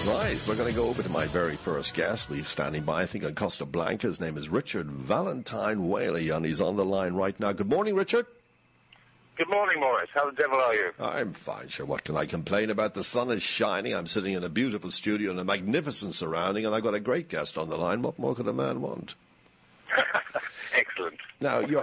Right, we're going to go over to my very first guest. We're standing by, I think, on Costa Blanca. His name is Richard Valentine Whaley, and he's on the line right now. Good morning, Richard. Good morning, Maurice. How the devil are you? I'm fine, sure. What can I complain about? The sun is shining. I'm sitting in a beautiful studio in a magnificent surrounding, and I've got a great guest on the line. What more could a man want? Excellent. Now, you're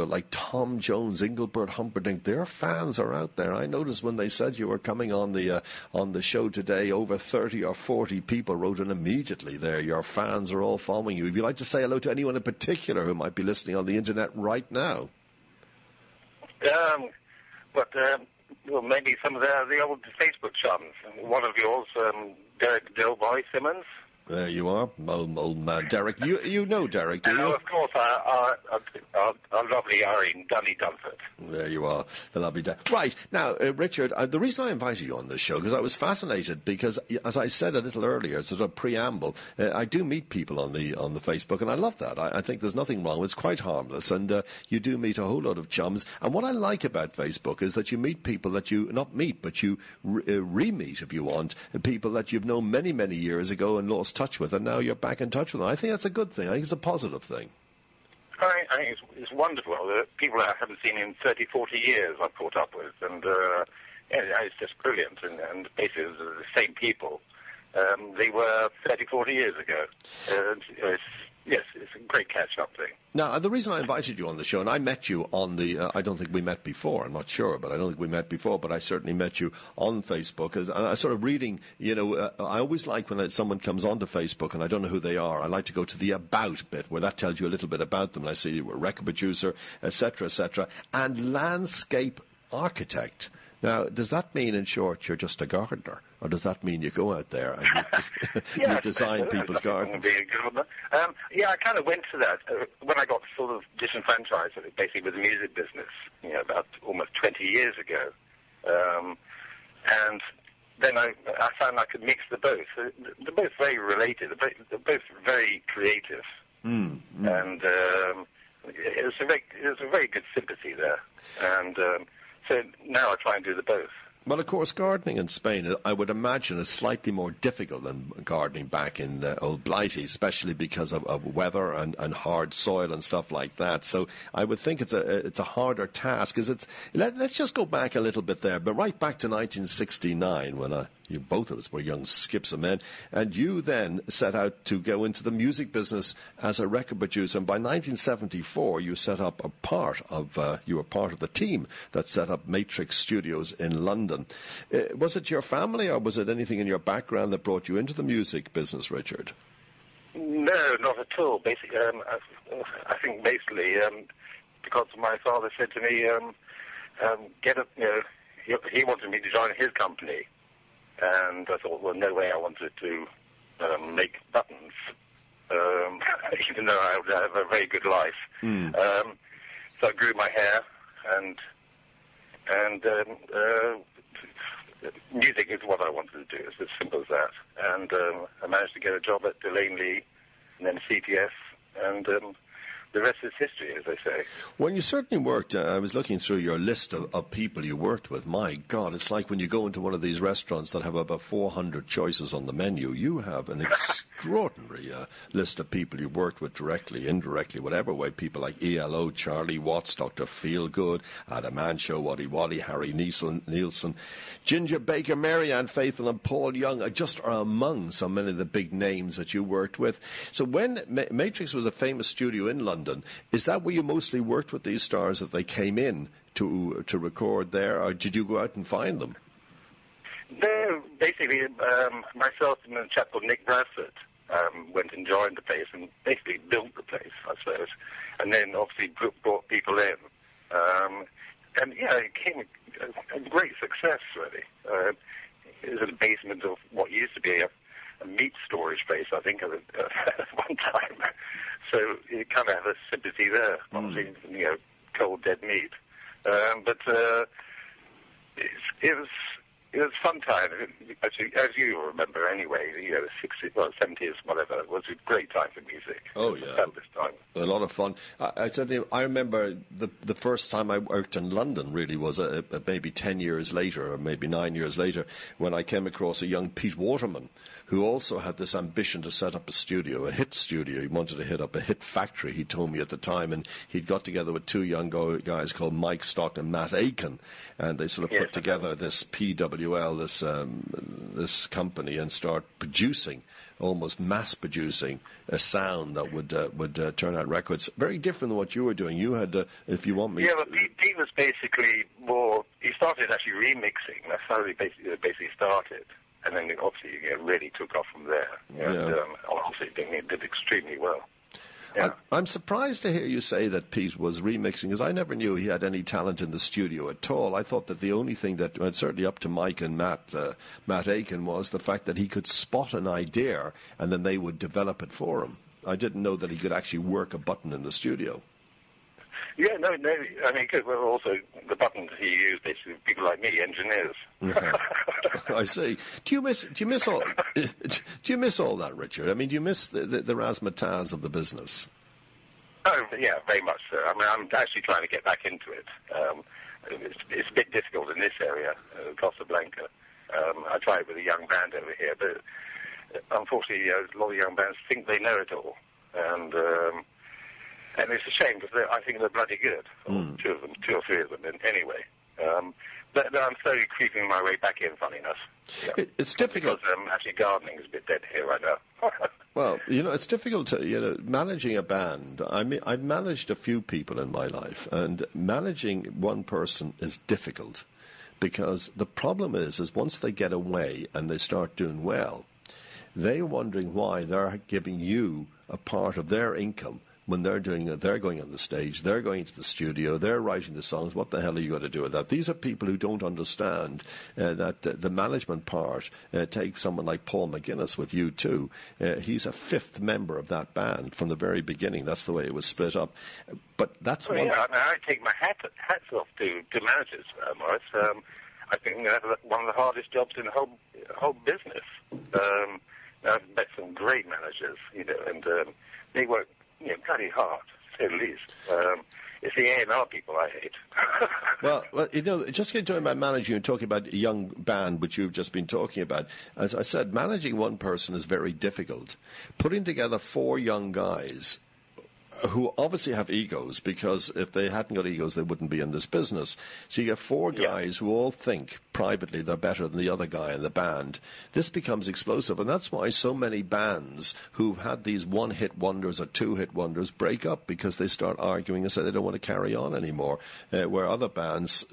like Tom Jones, Engelbert Humperdinck. Their fans are out there. I noticed when they said you were coming on the show today, over 30 or 40 people wrote in immediately there. Your fans are all following you. If you'd like to say hello to anyone in particular who might be listening on the internet right now. Well, maybe some of the old Facebook chums. One of yours, Derek Dilboy Simmons. There you are, old man Derek. You know Derek, do you? And of course, our lovely Irene Dunny Dunford. There you are, the lovely Derek. Right, now, Richard, the reason I invited you on this show, because I was fascinated, because, as I said a little earlier, sort of preamble, I do meet people on the Facebook, and I love that. I think there's nothing wrong. It's quite harmless, and you do meet a whole lot of chums. And what I like about Facebook is that you meet people that you, not meet, but you re-meet, if you want, people that you've known many, many years ago and lost touch with, and now you're back in touch with them. I think that's a good thing. I think it's a positive thing. I think it's wonderful. People I haven't seen in 30, 40 years I've caught up with, and it's just brilliant. And basically, it was the same people they were 30, 40 years ago. It's a great catch-up thing. Now, the reason I invited you on the show, and I met you on the, I don't think we met before, I'm not sure, but I don't think we met before, but I certainly met you on Facebook. And I sort of reading, I always like when someone comes onto Facebook and I don't know who they are, I like to go to the about bit, where that tells you a little bit about them. And I see you were a record producer, etc., and landscape architect. Now, does that mean, in short, you're just a gardener? Or does that mean you go out there and you design people's gardens? Be a gardener. I kind of went to that when I got sort of disenfranchised, basically, with the music business, about almost 20 years ago. And then I found I could mix the both. They're both very related. They're both very creative. And it was a very good sympathy there. And so now I try and do the both. Well, of course, gardening in Spain, I would imagine, is slightly more difficult than gardening back in Old Blighty, especially because of weather and hard soil and stuff like that. So I would think it's a harder task. Let's just go back a little bit there, but right back to 1969 when you both of us were young skips of men, and you then set out to go into the music business as a record producer. And by 1974, you set up you were part of the team that set up Matrix Studios in London. Was it your family, or was it anything in your background that brought you into the music business, Richard? No, not at all. Basically, I think because my father said to me, he wanted me to join his company. And I thought, well, no way I wanted to make buttons, even though I would have a very good life. So I grew my hair, and music is what I wanted to do. It's as simple as that. And I managed to get a job at Delaney, and then CTS, and the rest is history, as they say. When you certainly worked, I was looking through your list of people you worked with. My God, it's like when you go into one of these restaurants that have about 400 choices on the menu, you have an extraordinary list of people you worked with directly, indirectly, whatever way. People like ELO, Charlie Watts, Dr. Feelgood, Adam Anshow, Waddy Waddy, Harry Nielsen, Ginger Baker, Mary Ann Faithfull and Paul Young just are among so many of the big names that you worked with. So when Matrix was a famous studio in London, is that where you mostly worked with these stars, that they came in to record there, or did you go out and find them? No, basically, myself and a chap called Nick Bradford went and joined the place and basically built the place, I suppose, and then obviously brought people in. It became a great success, really. It was in the basement of what used to be a meat storage place, I think, at one time. So you kind of have a sympathy there, obviously, cold, dead meat. But it was It was fun time. Actually, as you remember anyway, the 60s, 70s, whatever, it was a great time for music. Oh, yeah. Fabulous time. A lot of fun. I remember the first time I worked in London really was maybe 10 years later, or maybe 9 years later, when I came across a young Pete Waterman, who also had this ambition to set up a studio, a hit studio. He wanted to hit up a hit factory, he told me at the time, and he'd got together with two young guys called Mike Stock and Matt Aiken, and they sort of put together this PWL, this company, and start producing, almost mass producing, a sound that would turn out records. Very different than what you were doing. You had, if you want me... Yeah, but Pete was basically more... He started actually remixing. That's how he basically started. And then it obviously really took off from there. And obviously it did extremely well. Yeah. I'm surprised to hear you say that Pete was remixing, because I never knew he had any talent in the studio at all. I thought that the only thing that, certainly up to Mike and Matt Aiken, was the fact that he could spot an idea and then they would develop it for him. I didn't know that he could actually work a button in the studio. Yeah, no. I mean, well, also the buttons he used, basically, people like me, engineers. I see. Do you miss all that, Richard? I mean, do you miss the razzmatazz of the business? Oh, yeah, very much so. I mean, I'm actually trying to get back into it. It's a bit difficult in this area, Costa Blanca. I tried with a young band over here, but unfortunately, a lot of young bands think they know it all, and it's a shame because I think they're bloody good. Two or three of them, anyway. But I'm slowly creeping my way back in, funny enough. Yeah. It's difficult. Because actually gardening is a bit dead here right now. Well, it's difficult to, managing a band. I mean, I've managed a few people in my life, and managing one person is difficult because the problem is once they get away and they start doing well, they're wondering why they're giving you a part of their income when they're going on the stage, they're going to the studio, they're writing the songs. What the hell are you going to do with that? These are people who don't understand that the management part. Take someone like Paul McGuinness with U2. He's a fifth member of that band from the very beginning. That's the way it was split up. But that's one. Yeah, I take my hats off to managers, Morris. I think that's one of the hardest jobs in the whole business. I've met some great managers, and they work bloody hard, to say the least. It's the A&R people I hate. Well, just getting to about managing and talking about a young band, which you've just been talking about, as I said, managing one person is very difficult. Putting together four young guys who obviously have egos, because if they hadn't got egos, they wouldn't be in this business. So you get four guys who all think privately they're better than the other guy in the band. This becomes explosive, and that's why so many bands who've had these one-hit wonders or two-hit wonders break up, because they start arguing and say they don't want to carry on anymore, where other bands...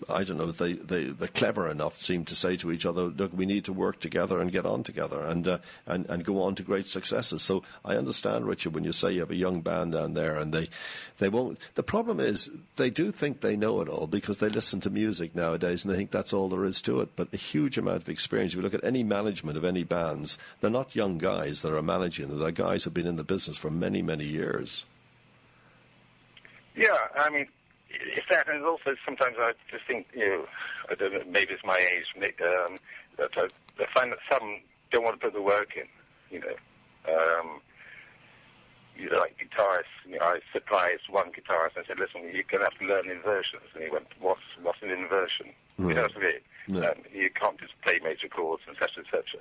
I don't know, they're clever enough, seem to say to each other, look, we need to work together and get on together and go on to great successes. So I understand, Richard, when you say you have a young band down there and they won't. The problem is they do think they know it all because they listen to music nowadays and they think that's all there is to it. But a huge amount of experience. If you look at any management of any bands, they're not young guys that are managing. They're guys who've been in the business for many, many years. Yeah, I mean... It's that, and also sometimes I just think, I don't know, maybe it's my age, that I find that some don't want to put the work in, like guitarists, I surprised one guitarist and I said, listen, you're going to have to learn inversions. And he went, what's an inversion? You know what I mean? No. You can't just play major chords and such and such.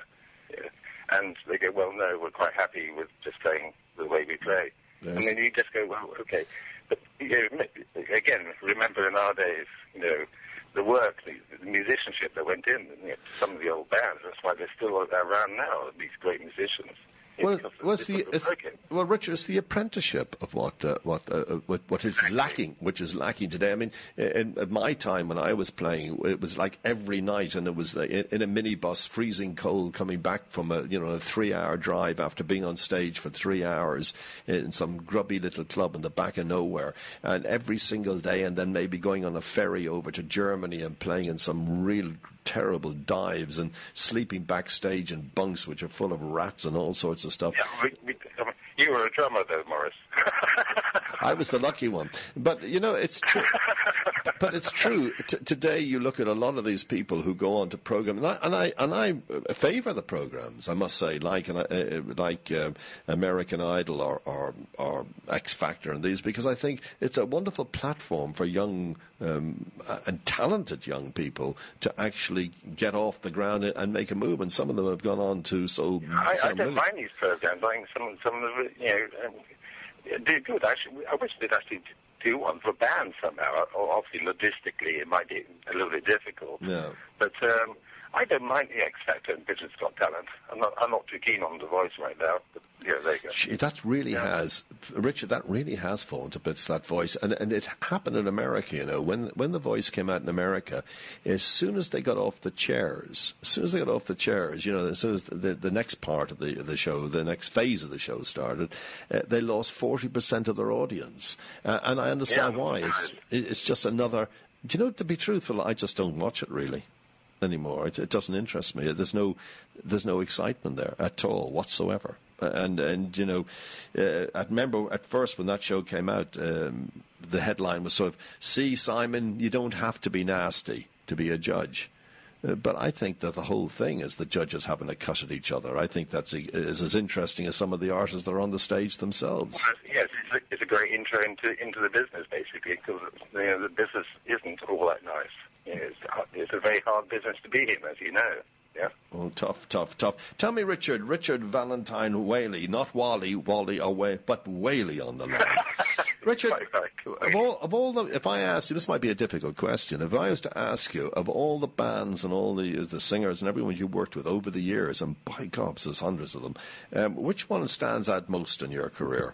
Yeah. And they go, well, no, we're quite happy with just playing the way we play. And then you just go, well, okay. But, again, remember in our days, the work, the musicianship that went in, some of the old bands. That's why they're still around now, these great musicians. Well, Richard, it's the apprenticeship of what is lacking, which is lacking today. I mean, at my time when I was playing, it was like every night, and it was in a minibus, freezing cold, coming back from a 3-hour drive after being on stage for 3 hours in some grubby little club in the back of nowhere, and every single day, and then maybe going on a ferry over to Germany and playing in some real terrible dives and sleeping backstage in bunks which are full of rats and all sorts of stuff. Yeah, you were a drummer though, Morris. I was the lucky one. But, it's true. But it's true. Today, you look at a lot of these people who go on to program, and I favour the programs. I must say, like American Idol or X Factor and these, because I think it's a wonderful platform for young and talented young people to actually get off the ground and make a move. And some of them have gone on to I don't mind these programs. I think some of them, do good. Actually, I wish they'd actually do one for bands somehow. Obviously, logistically, it might be a little bit difficult. No. But I don't mind the X Factor and Britain's Got Talent. I'm not too keen on The Voice right now. But yeah, there you go. That really has, Richard. That really has fallen to bits. That Voice, and it happened in America. You know, when The Voice came out in America, as soon as they got off the chairs, you know, as soon as the next part of the show, the next phase of the show started, they lost 40% of their audience, and I understand why. It's just another. You know, to be truthful, I just don't watch it really anymore. It doesn't interest me. There's no excitement there at all whatsoever. And you know, I remember at first when that show came out, the headline was sort of, "See, Simon, you don't have to be nasty to be a judge." But I think that the whole thing is the judges having a cut at each other. I think that's is as interesting as some of the artists that are on the stage themselves. Yes, it's a great intro into the business, basically, because the business isn't all that nice. It's a very hard business to be in, as you know. Yeah. Oh, tough. Tell me, Richard Valentine Whaley, not Wally away, but Whaley on the line. Richard, of all the, if I asked you, this might be a difficult question. If I was to ask you, of all the bands and all the singers and everyone you worked with over the years, and by God, there's hundreds of them, which one stands out most in your career?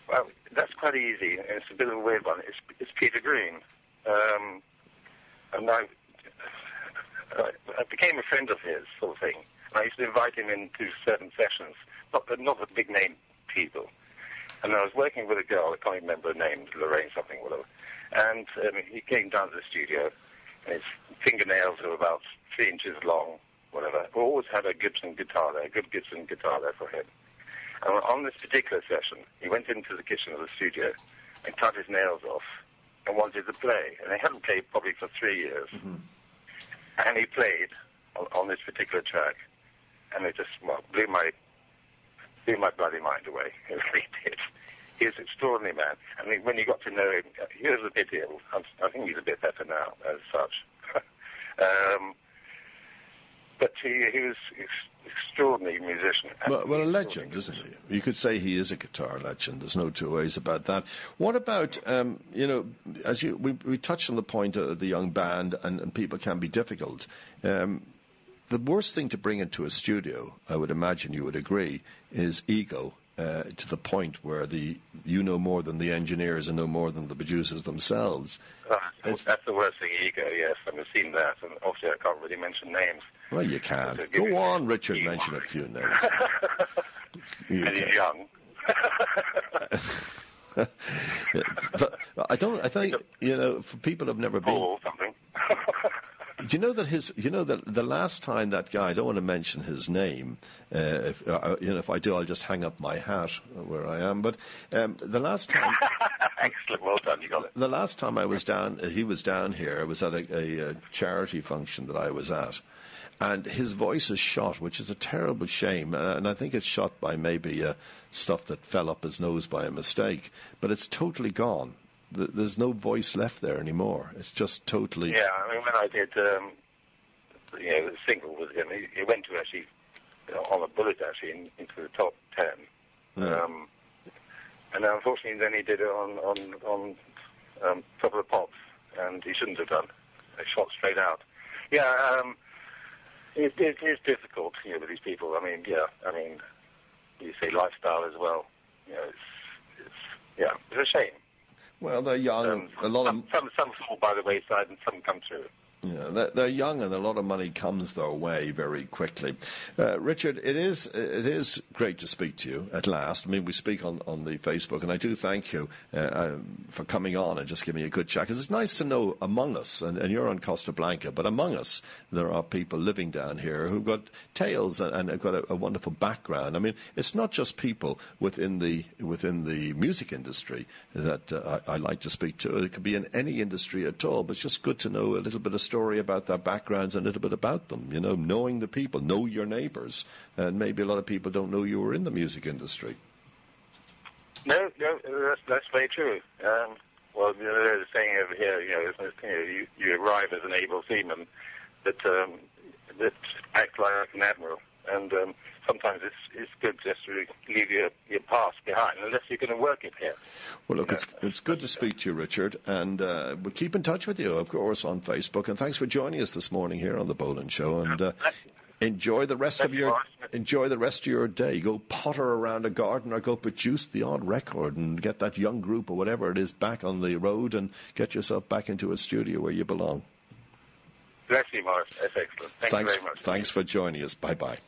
Well, that's quite easy. It's a bit of a weird one. It's Peter Green. And I became a friend of his, sort of thing. And I used to invite him into certain sessions, not the big name people. And I was working with a girl, I can't remember her name, Lorraine something, whatever. And he came down to the studio, and his fingernails were about 3 inches long, whatever. We always had a good Gibson guitar there for him. And on this particular session, he went into the kitchen of the studio and cut his nails off and wanted to play. And he hadn't played probably for 3 years. Mm-hmm. And he played on this particular track, and it just blew my bloody mind away. It really did. He's an extraordinary man. I mean, when you got to know him, he was a bit ill. I think he's a bit better now, as such. But he was extraordinary musician. Well, a legend, isn't he? You could say he is a guitar legend. There's no two ways about that. What about, as we touched on the point of the young band, and people can be difficult. The worst thing to bring into a studio, I would imagine you would agree, is ego. To the point where you know more than the engineers and know more than the producers themselves. That's the worst thing, ego, yes. I've seen that, and obviously I can't really mention names. Well, you can. Go on, Richard, mention a few names. And he's young. But I think, for people who've never been... Or something. Do you know that the last time that guy, I don't want to mention his name, if I do, I'll just hang up my hat where I am, but the last time... Excellent, well done, you got it. The last time he was down here, it was at a charity function that I was at, and his voice is shot, which is a terrible shame, and I think it's shot by maybe stuff that fell up his nose by a mistake, but it's totally gone. There's no voice left there anymore. It's just totally... Yeah, I mean, when I did, the single with him, he went to actually, on a bullet actually, into the top 10. Yeah. And unfortunately then he did it on Top of the Pops, and he shouldn't have done. They shot straight out. Yeah, it is difficult, with these people. I mean, you say lifestyle as well. It's a shame. Well, they're young. A lot of some fall by the wayside, and some come through. Yeah, they're young, and a lot of money comes their way very quickly. Richard, it is great to speak to you at last. I mean, we speak on the Facebook, and I do thank you for coming on and just giving me a good chat, because it's nice to know among us, and you're on Costa Blanca, but among us there are people living down here who've got tales and have got a wonderful background. I mean, it's not just people within the music industry that I like to speak to. It could be in any industry at all, but it's just good to know a little bit of story about their backgrounds and a little bit about them, knowing the people, know your neighbours, and maybe a lot of people don't know you were in the music industry. No, that's very true. Well, there's a saying over here, you arrive as an able seaman that act like an admiral, and sometimes it's good just to leave your past behind, unless you're going to work it here. Well, look, it's good to speak to you, Richard, and we'll keep in touch with you, of course, on Facebook. And thanks for joining us this morning here on the Boland Show. And enjoy the rest of your day. Go potter around a garden, or go produce the odd record, and get that young group or whatever it is back on the road, and get yourself back into a studio where you belong. Bless you, Morris. That's excellent. Thanks you very much. Thanks for joining us. Bye-bye.